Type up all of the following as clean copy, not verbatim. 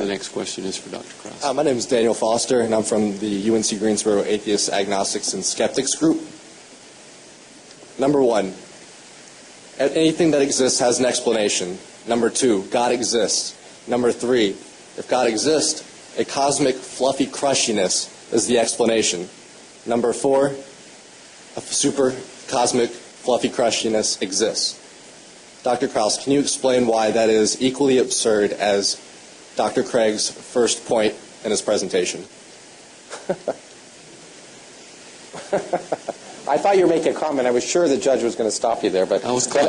The next question is for Dr. Krauss. My name is Daniel Foster, and I'm from the UNC-Greensboro Atheists Agnostics and Skeptics Group. Number one, anything that exists has an explanation. Number two, God exists. Number three, if God exists, a cosmic fluffy crushiness is the explanation. Number four, a super cosmic fluffy crushiness exists. Dr. Krauss, can you explain why that is equally absurd as Dr. Craig's first point in his presentation? I thought you were making a comment. I was sure the judge was going to stop you there, but I was close.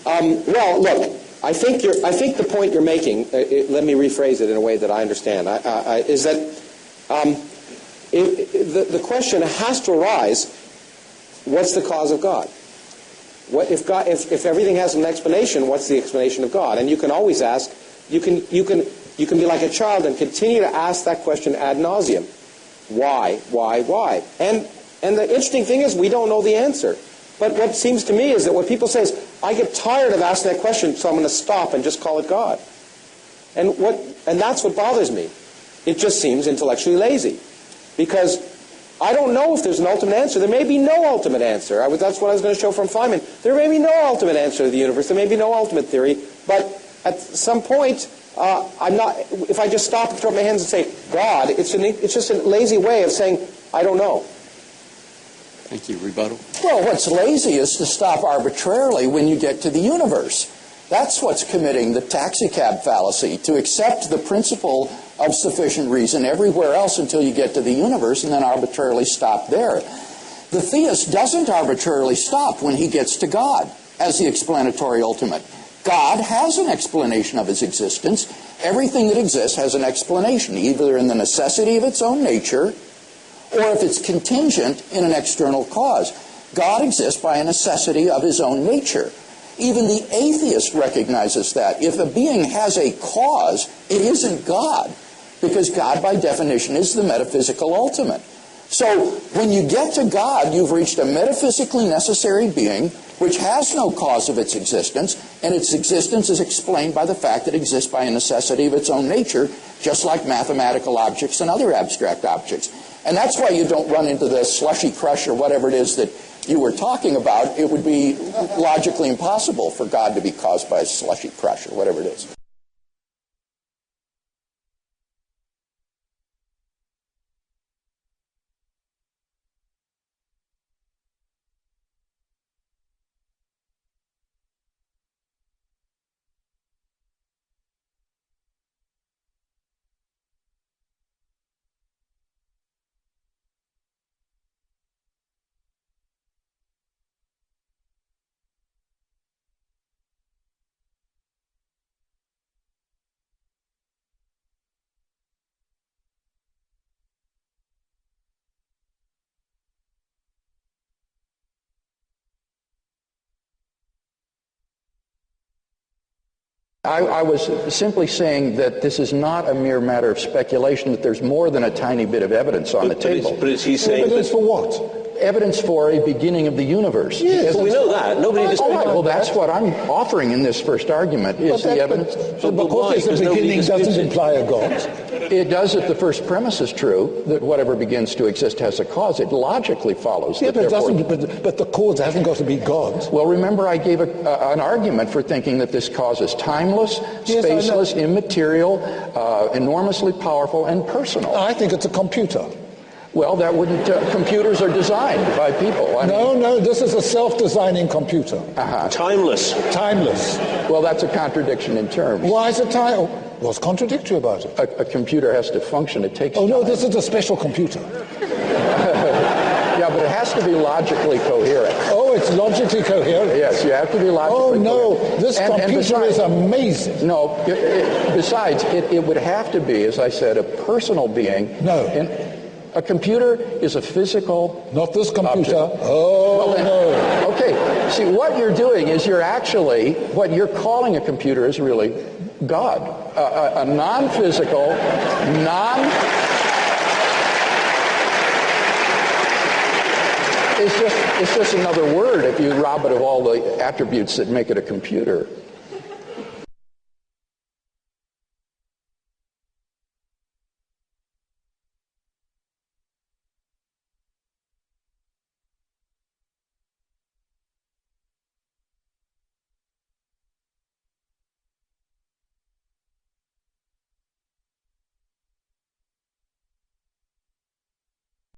Well, look, I think the point you're making. Let me rephrase it in a way that I understand. Is that the question has to arise: what's the cause of God? What if God? If everything has an explanation, what's the explanation of God? And you can always ask. You can be like a child and continue to ask that question ad nauseum. Why? And the interesting thing is we don't know the answer. But what seems to me is that what people say is, I get tired of asking that question, so I'm going to stop and just call it God. And that's what bothers me. It just seems intellectually lazy. Because I don't know if there's an ultimate answer. There may be no ultimate answer. That's what I was going to show from Feynman. There may be no ultimate answer to the universe. There may be no ultimate theory. But at some point, if I just stop and throw up my hands and say, God, it's just a lazy way of saying, I don't know. Thank you. Rebuttal? Well, what's lazy is to stop arbitrarily when you get to the universe. That's what's committing the taxicab fallacy, to accept the principle of sufficient reason everywhere else until you get to the universe and then arbitrarily stop there. The theist doesn't arbitrarily stop when he gets to God as the explanatory ultimate. God has an explanation of his existence. Everything that exists has an explanation, either in the necessity of its own nature or if it's contingent in an external cause. God exists by a necessity of his own nature. Even the atheist recognizes that. If a being has a cause, it isn't God, because God, by definition, is the metaphysical ultimate. So when you get to God, you've reached a metaphysically necessary being which has no cause of its existence, and its existence is explained by the fact that it exists by a necessity of its own nature, just like mathematical objects and other abstract objects. And that's why you don't run into the slushy crush or whatever it is that you were talking about. It would be logically impossible for God to be caused by a slushy crush or whatever it is. I was simply saying that this is not a mere matter of speculation, that there's more than a tiny bit of evidence on the table. But is he saying evidence for what? Evidence for a beginning of the universe. Yes, we know that. Nobody disputes that. Well, that's what I'm offering in this first argument, is the evidence. But because the beginning doesn't imply a God. It does if the first premise is true, that whatever begins to exist has a cause. It logically follows. Yeah, but the cause hasn't got to be God. Well, remember I gave an argument for thinking that this cause is timeless, spaceless, immaterial, enormously powerful, and personal. I think it's a computer. Well, that wouldn't... computers are designed by people. No, this is a self-designing computer. Timeless. Timeless. Well, that's a contradiction in terms. Why is it timeless? What's contradictory about it? A computer has to function. It takes time. No, this is a special computer. Yeah, but it has to be logically coherent. Oh, it's logically coherent? Yes, you have to be logically coherent. Oh, no, this computer is amazing. No, besides, it would have to be, as I said, a personal being. No. A computer is a physical... Not this computer. Object. Oh, well, no. Okay, see, what you're doing is what you're calling a computer is really God. A non-physical, It's just another word if you rob it of all the attributes that make it a computer.